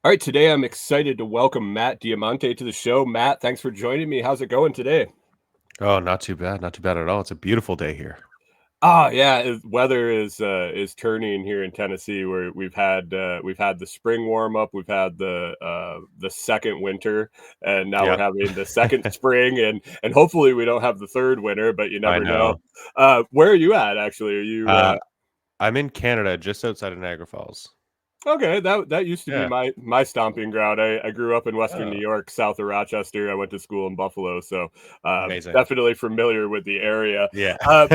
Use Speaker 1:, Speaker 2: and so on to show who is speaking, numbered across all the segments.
Speaker 1: All right, today I'm excited to welcome Matt Diamante to the show. Matt, thanks for joining me. How's it going today?
Speaker 2: Oh, not too bad. Not too bad at all. It's a beautiful day here.
Speaker 1: Ah, yeah, weather is turning here in Tennessee, where we've had the spring warm up, we've had the second winter, and now we're
Speaker 2: Yeah,
Speaker 1: having the second spring, and hopefully we don't have the third winter, but you
Speaker 2: I
Speaker 1: never know.
Speaker 2: know.
Speaker 1: Where are you at actually? Are you
Speaker 2: Uh, I'm in Canada, just outside of Niagara Falls.
Speaker 1: Okay, that used to be
Speaker 2: Yeah.
Speaker 1: my stomping ground. I grew up in Western New
Speaker 2: Oh,
Speaker 1: York, south of Rochester. I went to school in Buffalo, so
Speaker 2: amazing.
Speaker 1: definitely familiar with the area.
Speaker 2: Yeah.
Speaker 1: Uh,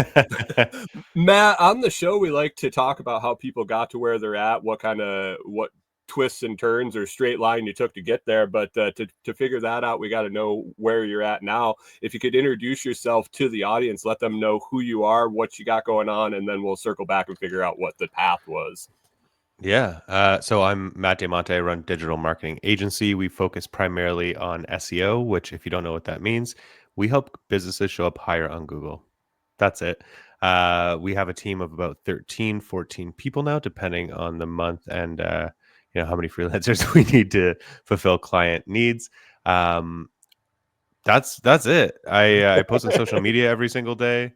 Speaker 1: Matt, on the show, we like to talk about how people got to where they're at, what twists and turns or straight line you took to get there. But to figure that out, we got to know where you're at now. If you could introduce yourself to the audience, let them know who you are, what you got going on, and then we'll circle back and figure out what the path was.
Speaker 2: Yeah. So I'm Matt Diamante. I run digital marketing agency. We focus primarily on SEO, which, if you don't know what that means, we help businesses show up higher on Google. That's it. We have a team of about 13, 14 people now, depending on the month and how many freelancers we need to fulfill client needs. Um, that's it. I post on social media every single day.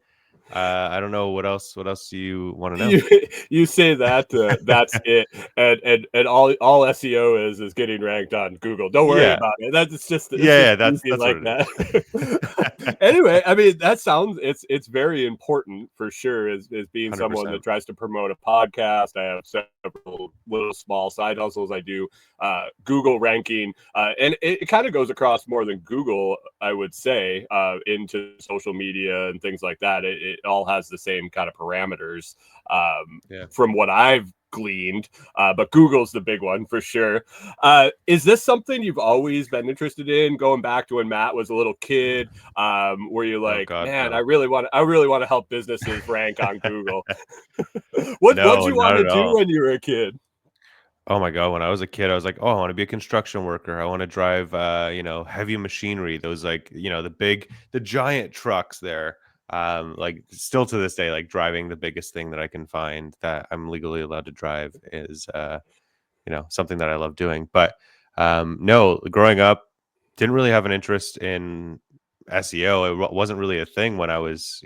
Speaker 2: I don't know what else. What else do you want to know?
Speaker 1: you you say that that's it, and all SEO is getting ranked on Google. Don't worry
Speaker 2: Yeah,
Speaker 1: about it. It's
Speaker 2: yeah,
Speaker 1: just
Speaker 2: yeah. That's
Speaker 1: easy
Speaker 2: that's what
Speaker 1: like
Speaker 2: it
Speaker 1: that.
Speaker 2: is.
Speaker 1: Anyway, I mean that sounds it's very important for sure as being
Speaker 2: Hundred
Speaker 1: someone
Speaker 2: percent.
Speaker 1: that tries to promote a podcast. I have several little small side hustles. I do Google ranking, and it kind of goes across more than Google, I would say, into social media and things like that. It all has the same kind of parameters
Speaker 2: Yeah.
Speaker 1: from what I've gleaned, but Google's the big one for sure. Is this something you've always been interested in? Going back to when Matt was a little kid, where you're
Speaker 2: Oh
Speaker 1: like,
Speaker 2: God,
Speaker 1: man,
Speaker 2: no,
Speaker 1: I really want to help businesses rank on Google. What'd
Speaker 2: no,
Speaker 1: you want
Speaker 2: not
Speaker 1: to
Speaker 2: at
Speaker 1: do
Speaker 2: all.
Speaker 1: when you were a kid?
Speaker 2: Oh my God, when I was a kid, I was like, oh, I want to be a construction worker. I want to drive, heavy machinery. Those like, the giant trucks there. Like still to this day, like driving the biggest thing that I can find that I'm legally allowed to drive is, something that I love doing. But no, growing up, didn't really have an interest in SEO. Wasn't really a thing when I was,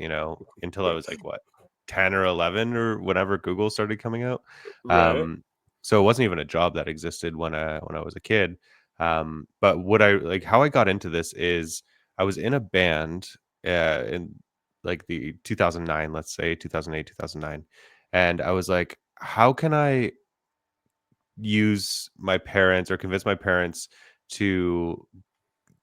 Speaker 2: until I was like what, 10 or 11 or whenever Google started coming out.
Speaker 1: Right.
Speaker 2: Um, so it wasn't even a job that existed when I was a kid. But what I like how I got into this is I was in a band in like the 2009, let's say 2008, 2009. And I was like, how can I use my parents or convince my parents to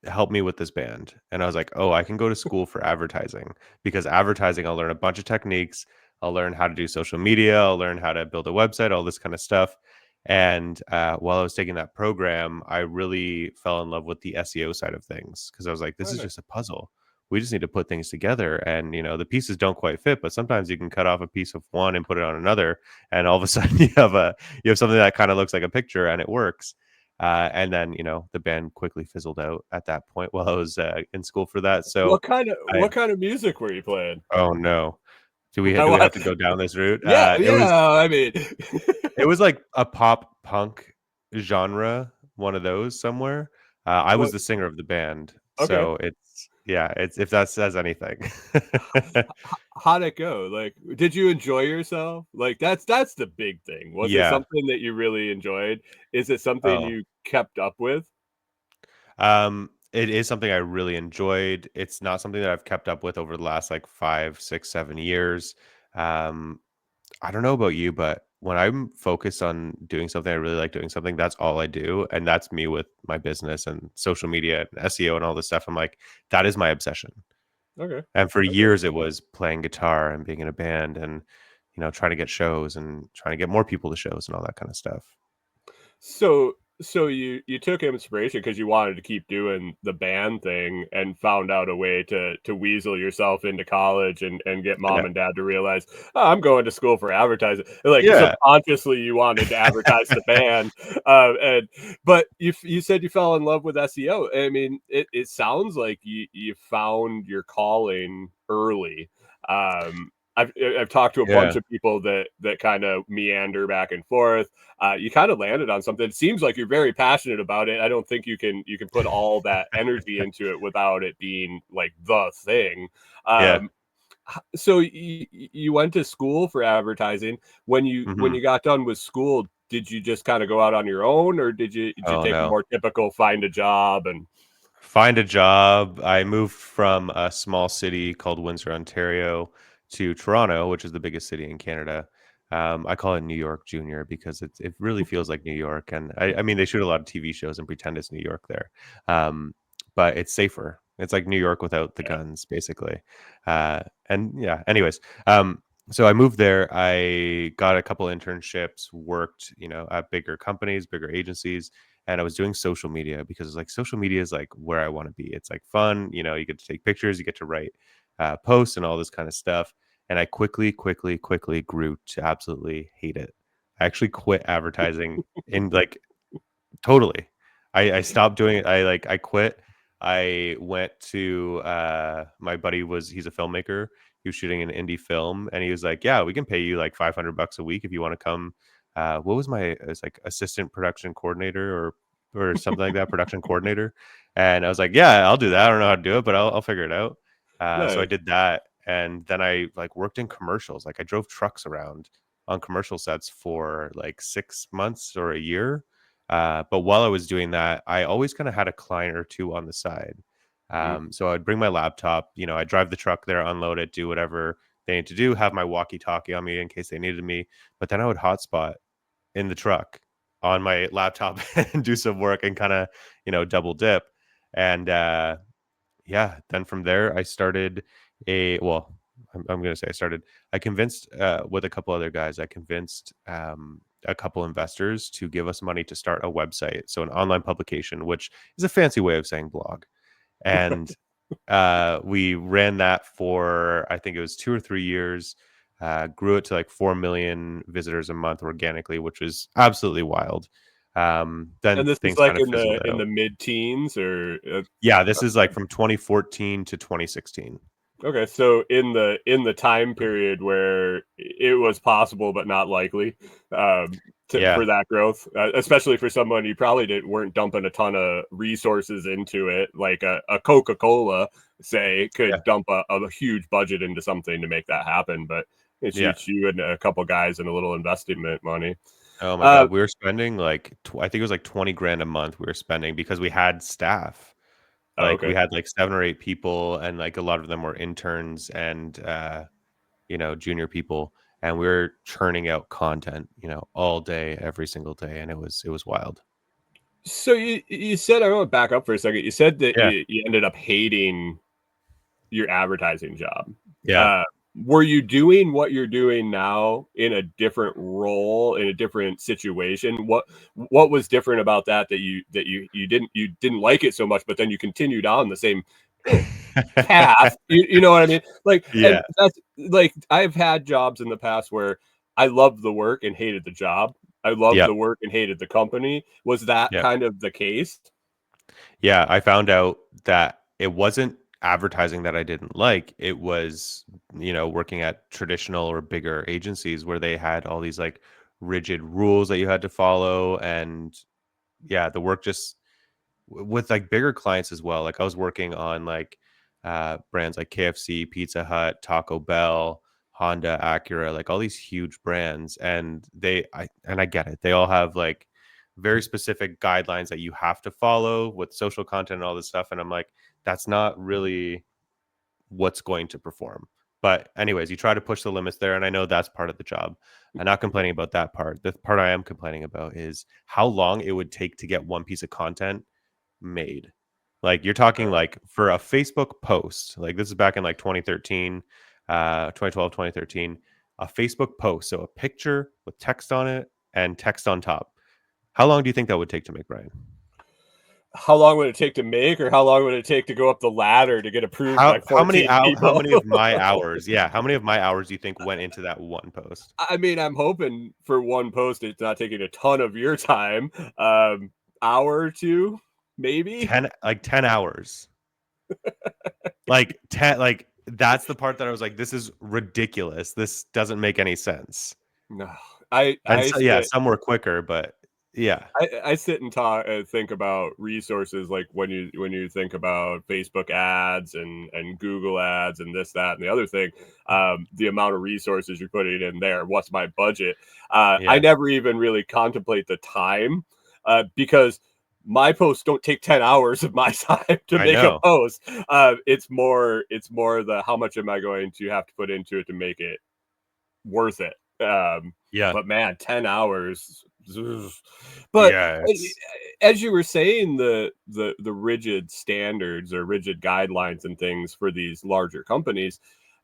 Speaker 2: help me with this band? And I was like, oh, I can go to school for advertising, because advertising, I'll learn a bunch of techniques. I'll learn how to do social media. I'll learn how to build a website, all this kind of stuff. And while I was taking that program, I really fell in love with the SEO side of things, because I was like, this is
Speaker 1: Right.
Speaker 2: just a puzzle. We just need to put things together, and the pieces don't quite fit, but sometimes you can cut off a piece of one and put it on another, and all of a sudden you have something that kind of looks like a picture, and it works. And then, the band quickly fizzled out at that point while I was in school for that. So I,
Speaker 1: What kind of music were you playing?
Speaker 2: oh no,
Speaker 1: I
Speaker 2: do we have
Speaker 1: want,
Speaker 2: to go down this route?
Speaker 1: yeah, I mean,
Speaker 2: It was like a pop punk genre, one of those somewhere. I was
Speaker 1: what?
Speaker 2: the singer of the band,
Speaker 1: Okay.
Speaker 2: so it's if that says anything.
Speaker 1: How'd it go? Like, did you enjoy yourself? Like, that's the big thing. Was it
Speaker 2: Yeah.
Speaker 1: something that you really enjoyed? Is it something
Speaker 2: Oh.
Speaker 1: you kept up with?
Speaker 2: It is something I really enjoyed. It's not something that I've kept up with over the last like 5, 6, 7 years. Um, I don't know about you, but when I'm focused on doing something, I really like doing something, that's all I do. And that's me with my business and social media and SEO and all this stuff. I'm like, that is my obsession.
Speaker 1: Okay.
Speaker 2: And for
Speaker 1: Okay.
Speaker 2: years, it was playing guitar and being in a band and, trying to get shows and trying to get more people to shows and all that kind of stuff.
Speaker 1: So you took inspiration because you wanted to keep doing the band thing and found out a way to weasel yourself into college and get
Speaker 2: Yeah.
Speaker 1: mom and dad to realize, "Oh, I'm going to school for advertising." Like,
Speaker 2: Yeah.
Speaker 1: subconsciously, you wanted to advertise the band, and but you said you fell in love with SEO. I mean, it sounds like you found your calling early. I've talked to a bunch
Speaker 2: Yeah.
Speaker 1: of people that kind of meander back and forth. You kind of landed on something. It seems like you're very passionate about it. I don't think you can put all that energy into it without it being like the thing.
Speaker 2: Yeah.
Speaker 1: Um, so you went to school for advertising. When
Speaker 2: Mhm.
Speaker 1: you got done with school, did you just kind of go out on your own, or did you
Speaker 2: Oh,
Speaker 1: take a
Speaker 2: no.
Speaker 1: more typical find a job and
Speaker 2: Find a job. I moved from a small city called Windsor, Ontario, to Toronto, which is the biggest city in Canada. I call it New York Junior because it really feels like New York, and I mean they shoot a lot of TV shows and pretend it's New York there, but it's safer. It's like New York without the guns, basically. And yeah, anyways, so I moved there. I got a couple internships, worked, at bigger companies, bigger agencies, and I was doing social media because it's like social media is like where I want to be. It's like fun, you get to take pictures, you get to write posts and all this kind of stuff. And I quickly grew to absolutely hate it. I actually quit advertising in like totally. I stopped doing it. I quit. I went to my buddy he's a filmmaker. He was shooting an indie film and he was like, "Yeah, we can pay you like $500 a week if you want to come." What was it's like assistant production coordinator or something like that, production coordinator. And I was like, "Yeah, I'll do that. I don't know how to do it, but I'll figure it out." So I
Speaker 1: nice?
Speaker 2: did that and then I like worked in commercials. Like I drove trucks around on commercial sets for like 6 months or a year, but while I was doing that, I always kind of had a client or two on the side.
Speaker 1: Mm.
Speaker 2: So I'd bring my laptop, I'd drive the truck there, unload it, do whatever they need to do, have my walkie-talkie on me in case they needed me. But then I would hotspot in the truck on my laptop and do some work and kind of, double dip. And yeah, then from there I started I'm gonna say I convinced with a couple other guys, I convinced a couple investors to give us money to start a website, so an online publication, which is a fancy way of saying blog. And we ran that for I think it was 2 or 3 years, grew it to like 4 million visitors a month organically, which was absolutely wild. Then
Speaker 1: And this is
Speaker 2: things
Speaker 1: like
Speaker 2: kind of fizzled
Speaker 1: in
Speaker 2: out.
Speaker 1: the mid-teens or
Speaker 2: Yeah, this is like from 2014 to 2016.
Speaker 1: okay, so in the time period where it was possible but not likely, for
Speaker 2: Yeah,
Speaker 1: that growth, especially for someone you probably didn't weren't dumping a ton of resources into it, like a Coca-Cola, say,
Speaker 2: yeah,
Speaker 1: could dump a huge budget into something to make that happen, but it's
Speaker 2: yeah.
Speaker 1: you and a couple guys and a little investment money.
Speaker 2: Oh my
Speaker 1: Uh,
Speaker 2: god, we were spending like I think it was like 20 grand a month we were spending because we had staff.
Speaker 1: oh,
Speaker 2: Like we
Speaker 1: okay.
Speaker 2: had like 7 or 8 people and like a lot of them were interns and junior people, and we were churning out content, all day every single day, and it was wild.
Speaker 1: So you said I want to back up for a second. You said that
Speaker 2: Yeah.
Speaker 1: you ended up hating your advertising job.
Speaker 2: Yeah.
Speaker 1: Uh, were you doing what you're doing now in a different role, in a different situation? What was different about that you didn't like it so much, but then you continued on the same eh, path? You know what I mean? Like, and
Speaker 2: Yeah.
Speaker 1: that's like I've had jobs in the past where I loved the work and hated the job. I loved
Speaker 2: Yep.
Speaker 1: the work and hated the company. Was that
Speaker 2: Yep.
Speaker 1: kind of the case?
Speaker 2: Yeah, I found out that it wasn't advertising that I didn't like. It was, working at traditional or bigger agencies where they had all these like rigid rules that you had to follow. And yeah, the work just with like bigger clients as well. Like I was working on like brands like KFC, Pizza Hut, Taco Bell, Honda, Acura, like all these huge brands. And I get it. They all have like very specific guidelines that you have to follow with social content and all this stuff. And I'm like, that's not really what's going to perform. But anyways, you try to push the limits there, and I know that's part of the job. I'm not complaining about that part. The part I am complaining about is how long it would take to get one piece of content made. Like you're talking like for a Facebook post, like this is back in like 2013, 2012, 2013, a Facebook post. So a picture with text on it and text on top. How long do you think that would take to make, Brian?
Speaker 1: How long would it take to make, or how long would it take to go up the ladder to get approved by
Speaker 2: How
Speaker 1: 14 people?
Speaker 2: many of my hours? Yeah, how many of my hours do you think went into that one post?
Speaker 1: I mean, I'm hoping for one post, it's not taking a ton of your time. Hour or two, maybe.
Speaker 2: 10 hours. Like 10 like that's the part that I was like, "This is ridiculous. This doesn't make any sense."
Speaker 1: No,
Speaker 2: And
Speaker 1: I
Speaker 2: so yeah,
Speaker 1: sit
Speaker 2: some were quicker, but yeah.
Speaker 1: I sit and talk think about resources like when you think about Facebook ads and Google ads and this, that, and the other thing, the amount of resources you're putting in there. What's my budget? I
Speaker 2: Yeah,
Speaker 1: never even really contemplate the time because my posts don't take 10 hours of my time to
Speaker 2: I
Speaker 1: make a
Speaker 2: know.
Speaker 1: post. It's more the how much am I going to have to put into it to make it worth it.
Speaker 2: Yeah.
Speaker 1: But man, 10 hours. But
Speaker 2: Yeah, it's
Speaker 1: as you were saying, the rigid standards or rigid guidelines and things for these larger companies,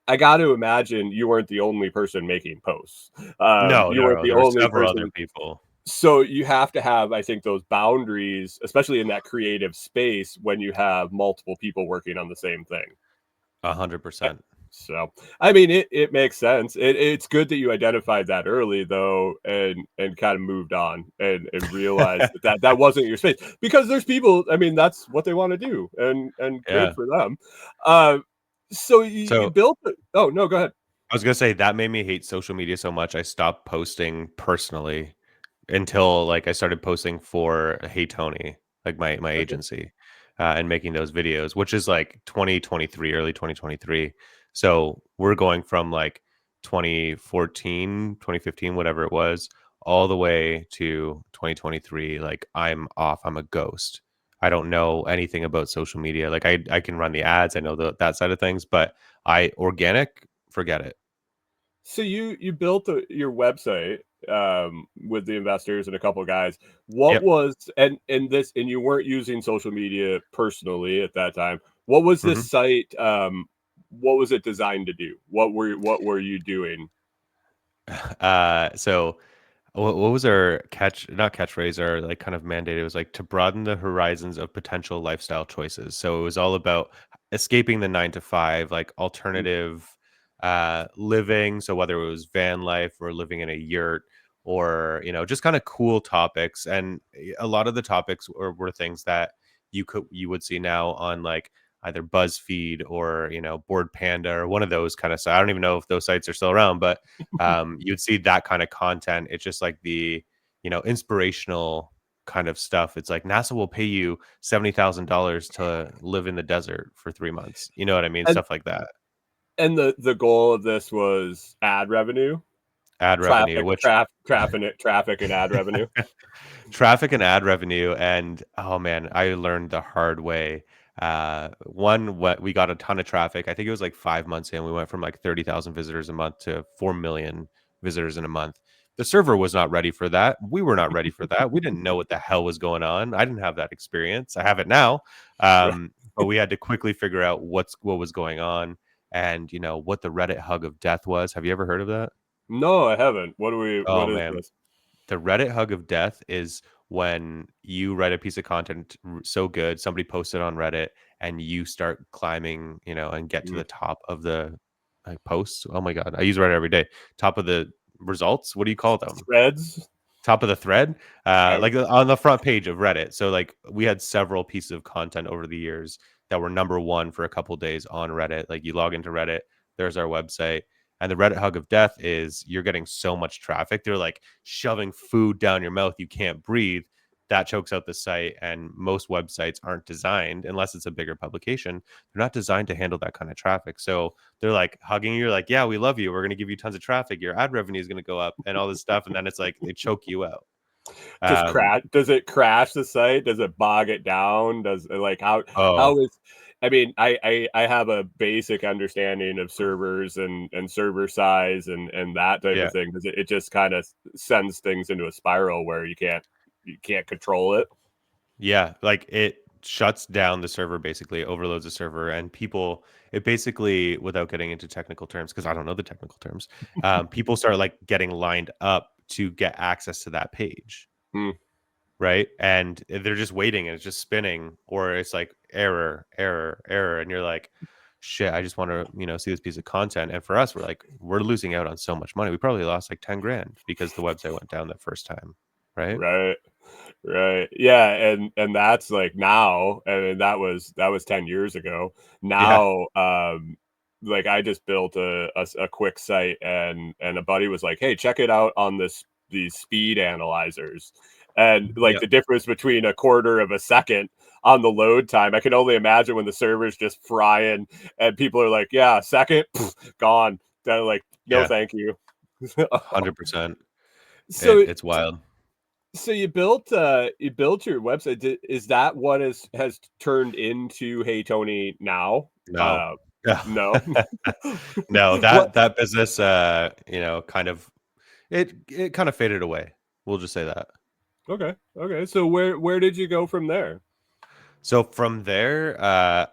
Speaker 1: I got to imagine you weren't the only person making posts.
Speaker 2: no,
Speaker 1: You
Speaker 2: no,
Speaker 1: weren't
Speaker 2: no,
Speaker 1: the
Speaker 2: there were
Speaker 1: only
Speaker 2: several other
Speaker 1: person.
Speaker 2: people.
Speaker 1: So you have to have, I think, those boundaries, especially in that creative space when you have multiple people working on the same thing. Eh,
Speaker 2: 100%.
Speaker 1: so, I mean, it makes sense. It's good that you identified that early though, and kind of moved on and realized that that wasn't your space because there's people, I mean, that's what they wanna do, and good
Speaker 2: Yeah.
Speaker 1: for them. Uh, so you
Speaker 2: So,
Speaker 1: built it. Oh, no, go ahead.
Speaker 2: I was gonna say that made me hate social media so much, I stopped posting personally until, like, I started posting for HeyTony, like, my
Speaker 1: Okay.
Speaker 2: agency, and making those videos, which is, like, 2023, early 2023. So, we're going from, like, 2014, 2015, whatever it was, all the way to 2023, like, I'm off, I'm a ghost. I don't know anything about social media, like, I can run the ads, I know that side of things, but I organic, forget it.
Speaker 1: So you built your website with the investors and a couple of guys. What
Speaker 2: Yep.
Speaker 1: was and you weren't using social media personally at that time. What was this
Speaker 2: Mhm.
Speaker 1: site? What was it designed to do? What were you doing?
Speaker 2: So what was our not catchphrase, our like kind of mandate? It was like to broaden the horizons of potential lifestyle choices. So it was all about escaping the 9 to 5, like
Speaker 1: Mm,
Speaker 2: alternative living. So whether it was van life or living in a yurt or, just kind of cool topics. And a lot of the topics were things that you would see now on like either BuzzFeed or, Board Panda or one of those kind of sites. I don't even know if those sites are still around, but you'd see that kind of content. It's just like the, inspirational kind of stuff. It's like NASA will pay you $70,000 to live in the desert for 3 months. You know what I mean?
Speaker 1: And
Speaker 2: Stuff like that.
Speaker 1: the goal of this was ad revenue,
Speaker 2: Ad revenue, which
Speaker 1: traffic and ad revenue.
Speaker 2: traffic and ad revenue. And oh man, I learned the hard way. One, what we got a ton of traffic. I think it was like 5 months in. We went from like 30,000 visitors a month to 4 million visitors in a month. The server was not ready for that. We were not ready for that. We didn't know what the hell was going on. I didn't have that experience. I have it now.
Speaker 1: Right.
Speaker 2: But we had to quickly figure out what was going on and what the Reddit hug of death was. Have you ever heard of that?
Speaker 1: No, I haven't.
Speaker 2: Oh
Speaker 1: What is
Speaker 2: man,
Speaker 1: this?
Speaker 2: the Reddit hug of death is when you write a piece of content so good, somebody posts it on Reddit, and you start climbing, and get to
Speaker 1: Mm,
Speaker 2: the top of the like posts. Oh my god, I use Reddit every day. Top of the results. What do you call them?
Speaker 1: threads?
Speaker 2: Top of the thread,
Speaker 1: I
Speaker 2: like on the front page of Reddit. So like we had several pieces of content over the years that were number one for a couple days on Reddit. Like you log into Reddit, there's our website. And the Reddit hug of death is you're getting so much traffic. They're like shoving food down your mouth. You can't breathe. That chokes out the site. And most websites aren't designed, unless it's a bigger publication, they're not designed to handle that kind of traffic. So they're like hugging you, like, yeah, we love you. We're going to give you tons of traffic. Your ad revenue is going to go up and all this stuff. And then it's like they choke you out.
Speaker 1: just
Speaker 2: Um,
Speaker 1: crash does it crash the site? Does it bog it down? Does like
Speaker 2: oh,
Speaker 1: how is I mean, I have a basic understanding of servers and server size and that type
Speaker 2: yeah.
Speaker 1: of thing because it just kind of sends things into a spiral where you can't control it.
Speaker 2: Yeah. Like it shuts down the server, basically overloads the server, and people, it basically, without getting into technical terms, because I don't know the technical terms, people start like getting lined up to get access to that page.
Speaker 1: Hmm,
Speaker 2: Right. And they're just waiting and it's just spinning, or it's like error, error, error. And you're like, shit, I just want to, see this piece of content. And for us, we're like, we're losing out on so much money. We probably lost like 10 grand because the website went down that first time. Right.
Speaker 1: right. Right. Yeah, and that's like now, and that was 10 years ago.
Speaker 2: Yeah.
Speaker 1: Now, like I just built a quick site, and a buddy was like, "Hey, check it out on these speed analyzers." And like
Speaker 2: Yeah.
Speaker 1: the difference between a quarter of a second on the load time, I can only imagine when the server's just frying and people are like, "Yeah, second, gone." They're like, "No,
Speaker 2: Yeah.
Speaker 1: thank you."
Speaker 2: 100%.
Speaker 1: So
Speaker 2: It's wild.
Speaker 1: so you built your website. Is that what has turned into HeyTony now?
Speaker 2: No.
Speaker 1: Uh,
Speaker 2: No.
Speaker 1: no.
Speaker 2: No,
Speaker 1: What?
Speaker 2: that business, kind of it kind of faded away. We'll just say that.
Speaker 1: Okay. Okay. So where did you go from there?
Speaker 2: So from there, I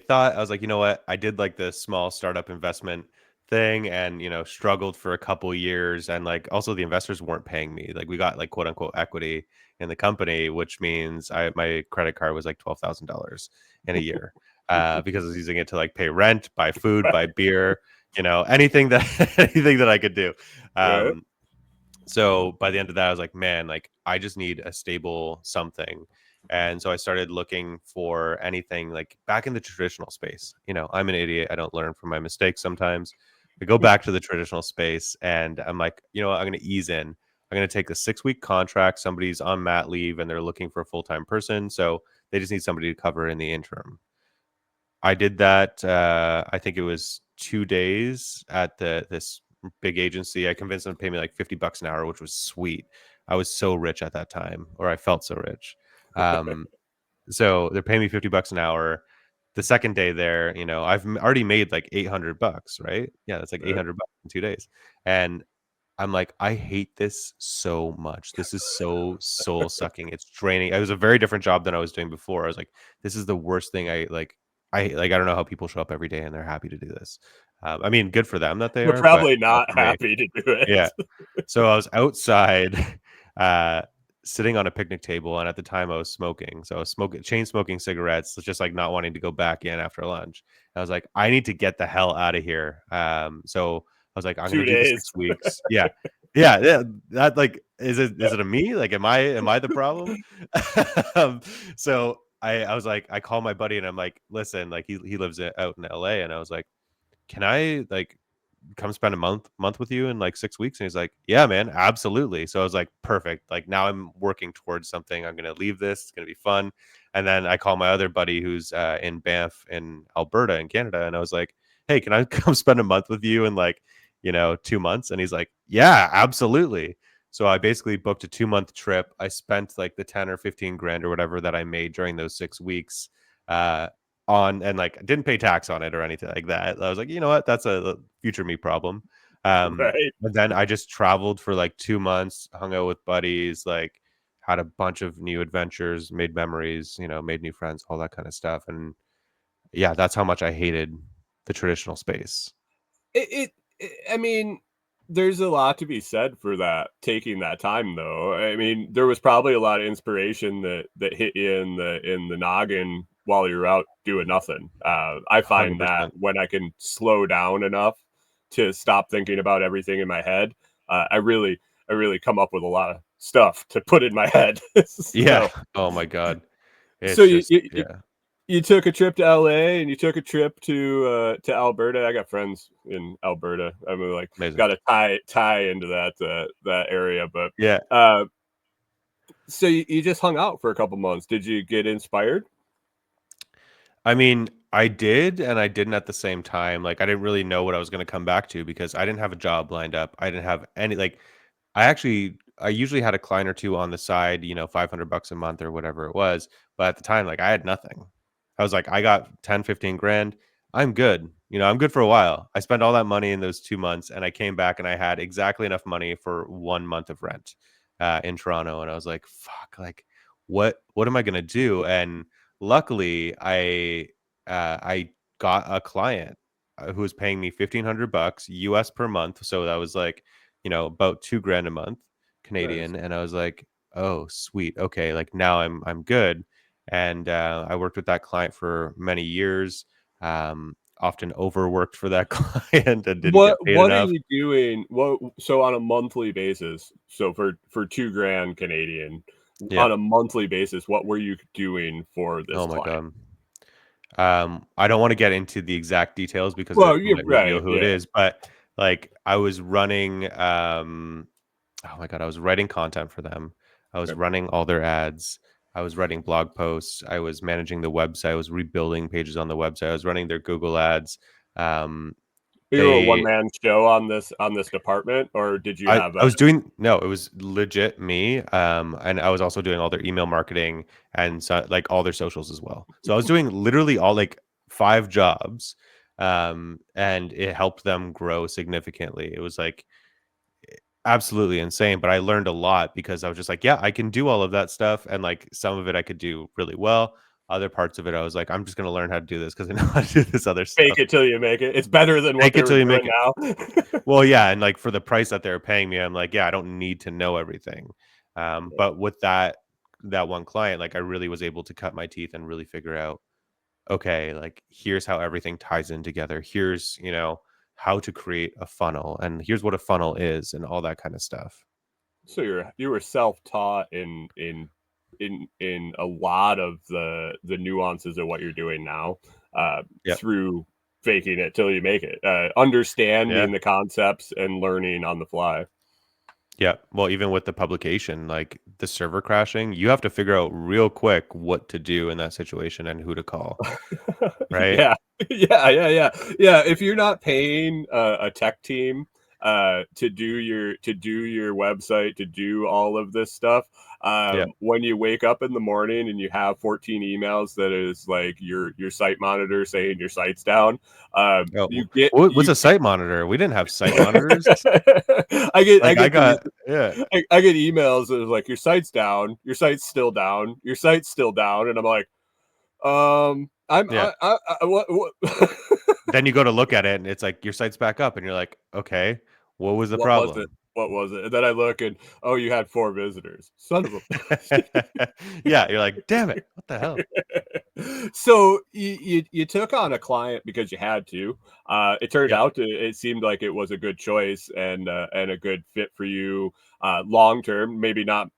Speaker 2: was like, you know what? I did like the small startup investment thing and, struggled for a couple years. And like also the investors weren't paying me. Like we got like quote unquote equity in the company, which means my credit card was like $12,000 in a year. Because I was using it to like pay rent, buy food, buy beer, anything that anything that I could do.
Speaker 1: Right.
Speaker 2: Um, so by the end of that, I was like, man, like I just need a stable something. And so I started looking for anything like back in the traditional space. I'm an idiot. I don't learn from my mistakes sometimes. I go back to the traditional space and I'm like, what, I'm going to ease in. I'm going to take a 6-week contract. Somebody's on mat leave and they're looking for a full-time person. So they just need somebody to cover in the interim. I did that. I think it was 2 days at this big agency. I convinced them to pay me like $50 an hour, which was sweet. I was so rich at that time, or I felt so rich. Um, so they're paying me $50 an hour. The second day there, already made like $800, right? Yeah, that's like
Speaker 1: Right.
Speaker 2: $800 in 2 days. And I'm like, I hate this so much. This is so soul sucking. It's draining. It was a very different job than I was doing before. I was like, this is the worst thing. I don't know how people show up every day and they're happy to do this. I mean, good for them that they
Speaker 1: They're
Speaker 2: are, but
Speaker 1: probably
Speaker 2: not
Speaker 1: not
Speaker 2: for me.
Speaker 1: happy to do
Speaker 2: Yeah.
Speaker 1: it.
Speaker 2: So I was outside, uh, sitting on a picnic table, and at the time I was smoking. So I was chain smoking cigarettes, just like not wanting to go back in after lunch. I was like, I need to get the hell out of here. So I was like, I'm gonna
Speaker 1: Two
Speaker 2: do the
Speaker 1: days.
Speaker 2: 6 weeks. Yeah. Yeah, yeah. That like is it a me? Like am I the problem? um, so I was like, I call my buddy and I'm like, listen, like he lives out in LA, and I was like, can I like come spend a month with you in like 6 weeks? And he's like, yeah, man, absolutely. So I was like, perfect. Like now I'm working towards something. I'm gonna leave this. It's gonna be fun. And then I call my other buddy who's in Banff in Alberta in Canada, and I was like, hey, can I come spend a month with you in like 2 months? And he's like, yeah, absolutely. So I basically booked a 2-month trip. I spent like the 10 or 15 grand or whatever that I made during those 6 weeks. Uh, on and like didn't pay tax on it or anything like that. I was like, you know what, that's a future me problem.
Speaker 1: Right.
Speaker 2: And then I just traveled for like 2 months, hung out with buddies, like had a bunch of new adventures, made memories, made new friends, all that kind of stuff. And yeah, that's how much I hated the traditional space.
Speaker 1: I mean, there's a lot to be said for that, taking that time though. I mean, there was probably a lot of inspiration that hit you in the noggin while you're out doing nothing. I find that
Speaker 2: 100%.
Speaker 1: when I can slow down enough to stop thinking about everything in my head, I really come up with a lot of stuff to put in my head.
Speaker 2: Yeah.
Speaker 1: So
Speaker 2: Oh my God.
Speaker 1: so
Speaker 2: It's just, yeah,
Speaker 1: you took a trip to LA and you took a trip to Alberta. I got friends in Alberta. I mean, like,
Speaker 2: amazing.
Speaker 1: got a tie into that area, but,
Speaker 2: Yeah.
Speaker 1: uh, so you just hung out for a couple months. Did you get inspired?
Speaker 2: I mean, I did and I didn't at the same time. Like I didn't really know what I was going to come back to because I didn't have a job lined up. I didn't have any like I usually had a client or two on the side, $500 a month or whatever it was, but at the time like I had nothing. I was like I got 10, 15 grand. I'm good. I'm good for a while. I spent all that money in those 2 months and I came back and I had exactly enough money for 1 month of rent in Toronto, and I was like, fuck, like what am I going to do? And luckily, I got a client who was paying me $1,500 US per month, so that was like, about 2 grand a month
Speaker 1: Nice.
Speaker 2: Canadian, and I was like, oh, sweet, okay, like now I'm good, and I worked with that client for many years. Often overworked for that client and didn't get paid
Speaker 1: What are
Speaker 2: enough.
Speaker 1: you doing? What so on a monthly basis, so for 2 grand Canadian,
Speaker 2: Yeah.
Speaker 1: on a monthly basis, what were you doing for this
Speaker 2: Oh my
Speaker 1: client?
Speaker 2: god. I don't want to get into the exact details because
Speaker 1: Well,
Speaker 2: it
Speaker 1: you're
Speaker 2: might reveal
Speaker 1: right.
Speaker 2: who it
Speaker 1: Yeah.
Speaker 2: is, but like I was running oh my God, I was writing content for them. I was
Speaker 1: Okay.
Speaker 2: running all their ads. I was writing blog posts. I was managing the website. I was rebuilding pages on the website. I was running their Google ads. Um,
Speaker 1: You were a one
Speaker 2: they
Speaker 1: man show on this department, or did you have
Speaker 2: I
Speaker 1: a
Speaker 2: was doing no, it was legit me. And I was also doing all their email marketing and so, like all their socials as well. So I was doing literally all like 5 jobs. And it helped them grow significantly. It was like absolutely insane, but I learned a lot because I was just like, yeah, I can do all of that stuff. And like some of it I could do really well. Other parts of it, I was like, I'm just going to learn how to do this because I know how to do this other
Speaker 1: fake
Speaker 2: stuff.
Speaker 1: it till you make it? It's better than what
Speaker 2: Make
Speaker 1: they
Speaker 2: it
Speaker 1: were
Speaker 2: till you make
Speaker 1: doing
Speaker 2: it.
Speaker 1: now.
Speaker 2: Well, yeah, and like for the price that they're paying me, I'm like, yeah, I don't need to know everything. But with that one client, like I really was able to cut my teeth and really figure out, okay, like here's how everything ties in together. Here's, how to create a funnel and here's what a funnel is and all that kind of stuff.
Speaker 1: So you were self taught in a lot of the nuances of what you're doing now,
Speaker 2: Yep.
Speaker 1: through faking it till you make it,
Speaker 2: Yeah.
Speaker 1: understanding the concepts and learning on the fly.
Speaker 2: Yeah. Well, even with the publication, like the server crashing, you have to figure out real quick what to do in that situation and who to call. Right.
Speaker 1: Yeah. Yeah, if you're not paying a tech team, to do your website, to do all of this stuff,
Speaker 2: Yeah.
Speaker 1: when you wake up in the morning and you have 14 emails that is like your site monitor saying your site's down,
Speaker 2: Oh,
Speaker 1: you get
Speaker 2: what's a site monitor? We didn't have site monitors.
Speaker 1: I
Speaker 2: Like I
Speaker 1: get these
Speaker 2: got, yeah.
Speaker 1: I get emails that is like, "Your site's down, your site's still down, your site's still down," and I'm like,
Speaker 2: Yeah.
Speaker 1: what
Speaker 2: Then you go to look at it and it's like your site's back up and you're like, okay, what was the
Speaker 1: what was it?
Speaker 2: problem?
Speaker 1: What was it? And then I look and, oh, you had 4 visitors. Son of a
Speaker 2: Yeah. You're like, damn it. What the hell?
Speaker 1: So you took on a client because you had to. It turned
Speaker 2: Yep.
Speaker 1: out to it seemed like it was a good choice and a good fit for you long term. Maybe not.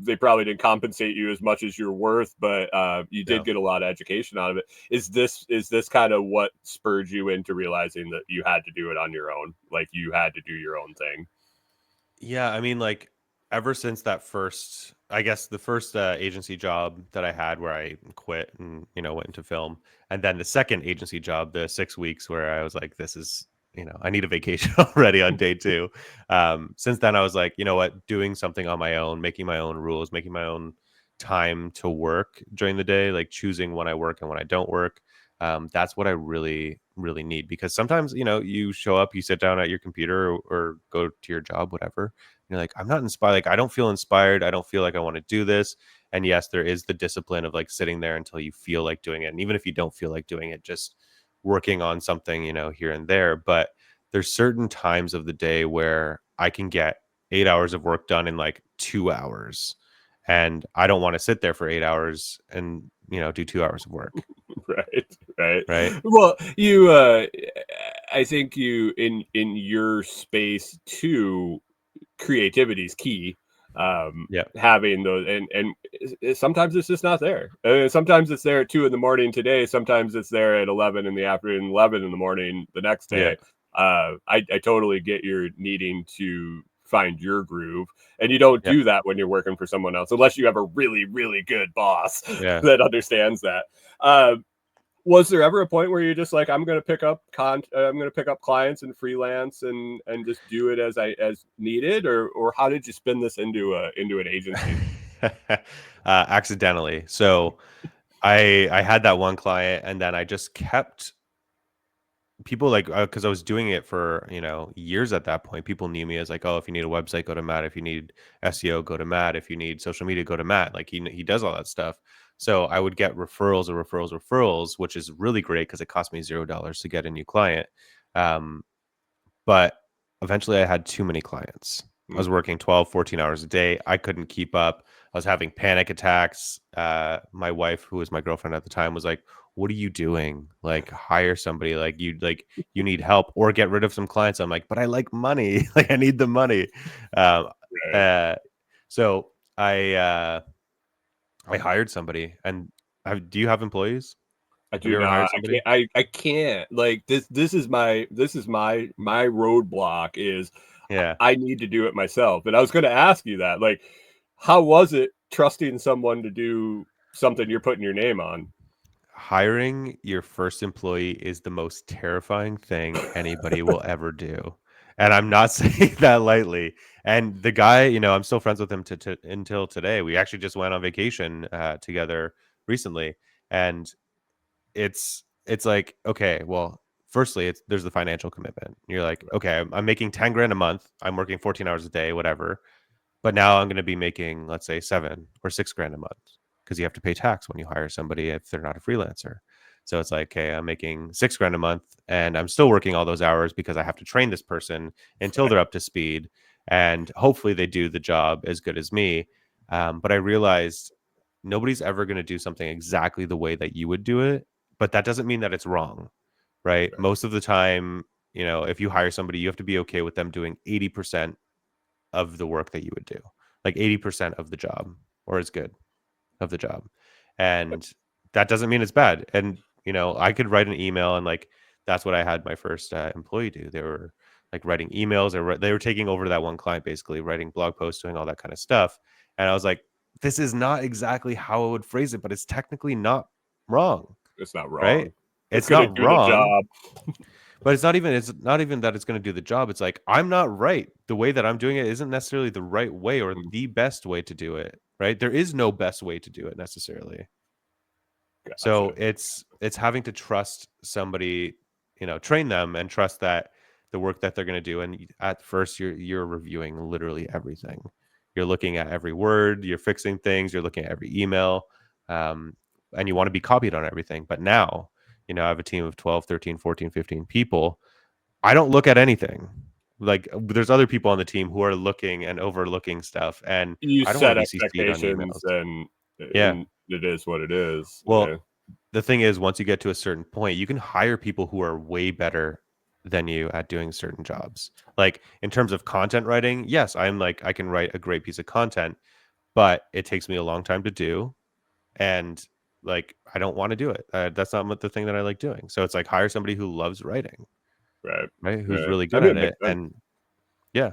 Speaker 1: They probably didn't compensate you as much as you're worth, but you did
Speaker 2: No.
Speaker 1: get a lot of education out of it. Is this kind of what spurred you into realizing that you had to do it on your own? Like you had to do your own thing.
Speaker 2: Yeah, I mean, like, ever since that first, I guess the first agency job that I had where I quit and, went into film, and then the second agency job, the 6 weeks where I was like, this is, I need a vacation already on day two. Since then, I was like, you know what, doing something on my own, making my own rules, making my own time to work during the day, like choosing when I work and when I don't work. That's what I really, really need because sometimes, you show up, you sit down at your computer or go to your job, whatever. You're like, I'm not inspired. Like, I don't feel inspired. I don't feel like I want to do this. And yes, there is the discipline of like sitting there until you feel like doing it. And even if you don't feel like doing it, just working on something, here and there. But there's certain times of the day where I can get 8 hours of work done in like 2 hours. And I don't want to sit there for 8 hours and, do 2 hours of work.
Speaker 1: Right, right.
Speaker 2: Right.
Speaker 1: Well, I think you in your space too, creativity is key.
Speaker 2: Yeah.
Speaker 1: Having those sometimes it's just not there. Sometimes it's there at 2 in the morning today. Sometimes it's there at 11 in the afternoon, 11 in the morning the next
Speaker 2: Yeah.
Speaker 1: day. I totally get your needing to find your groove, and you don't
Speaker 2: Yeah.
Speaker 1: do that when you're working for someone else, unless you have a really, really good boss
Speaker 2: Yeah.
Speaker 1: that understands that. Uh, was there ever a point where you're just like, I'm gonna pick up clients and freelance and just do it as needed, or how did you spin this into an agency?
Speaker 2: Accidentally. So I had that one client, and then I just kept people like because I was doing it for years at that point. People knew me as like, oh, if you need a website, go to Matt. If you need SEO, go to Matt. If you need social media, go to Matt. Like he does all that stuff. So I would get referrals, which is really great because it cost me $0 to get a new client. Um, but eventually I had too many clients. I was
Speaker 1: Mhm.
Speaker 2: working 12, 14 hours a day. I couldn't keep up. I was having panic attacks. My wife, who was my girlfriend at the time, was like, "What are you doing? Like, hire somebody. You need help or get rid of some clients." I'm like, "But I like money. Like, I need the money." Um,
Speaker 1: Right.
Speaker 2: uh, so I hired somebody. And do you have employees?
Speaker 1: I
Speaker 2: Have
Speaker 1: do
Speaker 2: you ever hired
Speaker 1: not. I
Speaker 2: somebody?
Speaker 1: can't. I can't. Like this is my roadblock is
Speaker 2: Yeah.
Speaker 1: I need to do it myself. And I was going to ask you that. Like, how was it trusting someone to do something you're putting your name on?
Speaker 2: Hiring your first employee is the most terrifying thing anybody will ever do. And I'm not saying that lightly. And the guy, I'm still friends with him until today. We actually just went on vacation together recently. And it's like, okay, well, firstly, there's the financial commitment. You're like, okay, I'm making 10 grand a month. I'm working 14 hours a day, whatever. But now I'm going to be making, let's say, 7 or 6 grand a month because you have to pay tax when you hire somebody if they're not a freelancer. So it's like, okay, I'm making 6 grand a month and I'm still working all those hours because I have to train this person until they're up to speed. And hopefully they do the job as good as me. But I realized nobody's ever going to do something exactly the way that you would do it. But that doesn't mean that it's wrong, right? Most of the time, if you hire somebody, you have to be okay with them doing 80% of the work that you would do, like 80% of the job or as good of the job. And that doesn't mean it's bad. And, I could write an email and like, that's what I had my first employee do. They were like writing emails or they were taking over that one client, basically writing blog posts, doing all that kind of stuff. And I was like, this is not exactly how I would phrase it, but it's technically not wrong,
Speaker 1: It's not
Speaker 2: right?
Speaker 1: wrong. It's
Speaker 2: It's
Speaker 1: going to
Speaker 2: not
Speaker 1: do the
Speaker 2: wrong,
Speaker 1: job.
Speaker 2: but it's not even that it's gonna do the job. It's like, I'm not right. The way that I'm doing it isn't necessarily the right way or
Speaker 1: Mm,
Speaker 2: the best way to do it, right? There is no best way to do it necessarily. So
Speaker 1: gotcha.
Speaker 2: it's having to trust somebody, train them and trust that the work that they're gonna do. And at first you're reviewing literally everything. You're looking at every word, you're fixing things, you're looking at every email, um, and you want to be copied on everything. But now, I have a team of 12, 13, 14, 15 people. I don't look at anything. Like, there's other people on the team who are looking and overlooking stuff, and
Speaker 1: You
Speaker 2: I don't wanna
Speaker 1: set
Speaker 2: be CC'd on
Speaker 1: expectations
Speaker 2: emails. Yeah.
Speaker 1: and it is what it is.
Speaker 2: Well,
Speaker 1: Yeah.
Speaker 2: the thing is, once you get to a certain point, you can hire people who are way better than you at doing certain jobs. Like, in terms of content writing, yes, I can write a great piece of content, but it takes me a long time to do, and, like, I don't wanna do it. That's not the thing that I like doing. So it's like, hire somebody who loves writing,
Speaker 1: Right.
Speaker 2: right? Who's
Speaker 1: Right.
Speaker 2: really
Speaker 1: I
Speaker 2: good
Speaker 1: mean,
Speaker 2: at
Speaker 1: it makes
Speaker 2: it,
Speaker 1: sense.
Speaker 2: and yeah.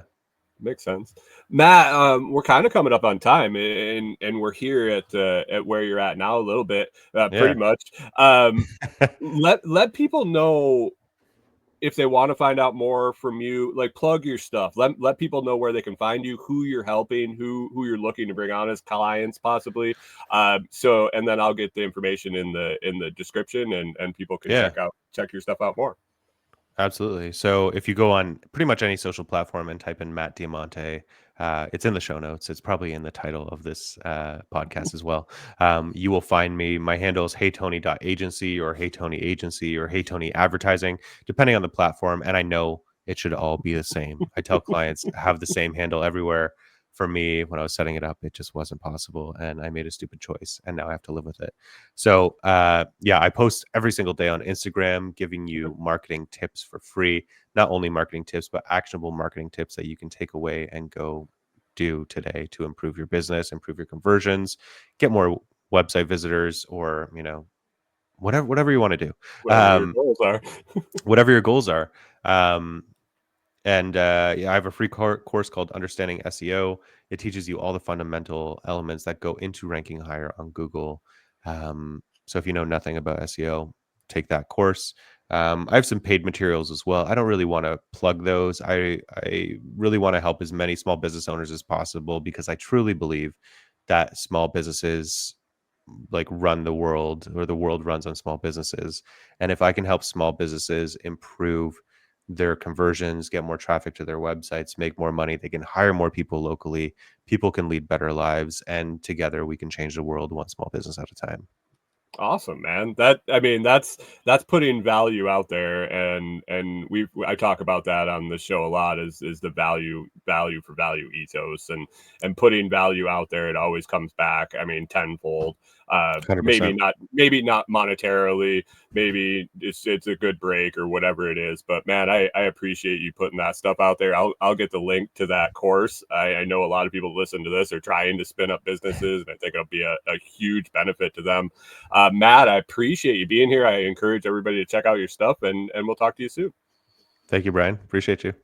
Speaker 1: Makes sense. Matt, we're kind of coming up on time, and we're here at where you're at now a little bit, pretty
Speaker 2: Yeah.
Speaker 1: much. Let people know if they want to find out more from you. Like, plug your stuff. Let people know where they can find you, who you're helping, who you're looking to bring on as clients, possibly. And then I'll get the information in the description, and people can
Speaker 2: Yeah.
Speaker 1: check your stuff out more.
Speaker 2: Absolutely. So if you go on pretty much any social platform and type in Matt Diamante, it's in the show notes. It's probably in the title of this podcast as well. You will find me. My handle is HeyTony.agency or HeyTony Agency or HeyTony Advertising, depending on the platform. And I know it should all be the same. I tell clients have the same handle everywhere. For me, when I was setting it up, it just wasn't possible, and I made a stupid choice, and now I have to live with it. So, yeah, I post every single day on Instagram, giving you marketing tips for free. Not only marketing tips, but actionable marketing tips that you can take away and go do today to improve your business, improve your conversions, get more website visitors, or whatever you want to do,
Speaker 1: Whatever your
Speaker 2: um,
Speaker 1: goals are.
Speaker 2: whatever your goals are. Um, and yeah, I have a free course called Understanding SEO. It teaches you all the fundamental elements that go into ranking higher on Google. So if you know nothing about SEO, take that course. I have some paid materials as well. I don't really want to plug those. I really want to help as many small business owners as possible because I truly believe that small businesses like run the world, or the world runs on small businesses. And if I can help small businesses improve their conversions, get more traffic to their websites, make more money, they can hire more people locally, people can lead better lives, and together we can change the world one small business at a time.
Speaker 1: Awesome, man. That I mean, that's putting value out there, and I talk about that on the show a lot. Is the value for value ethos, and putting value out there. It always comes back. I mean, tenfold. Maybe
Speaker 2: 100%.
Speaker 1: not monetarily. Maybe it's a good break or whatever it is. But man, I appreciate you putting that stuff out there. I'll get the link to that course. I know a lot of people listen to this are trying to spin up businesses, and I think it'll be a huge benefit to them. Matt, I appreciate you being here. I encourage everybody to check out your stuff, and we'll talk to you soon.
Speaker 2: Thank you, Brian. Appreciate you.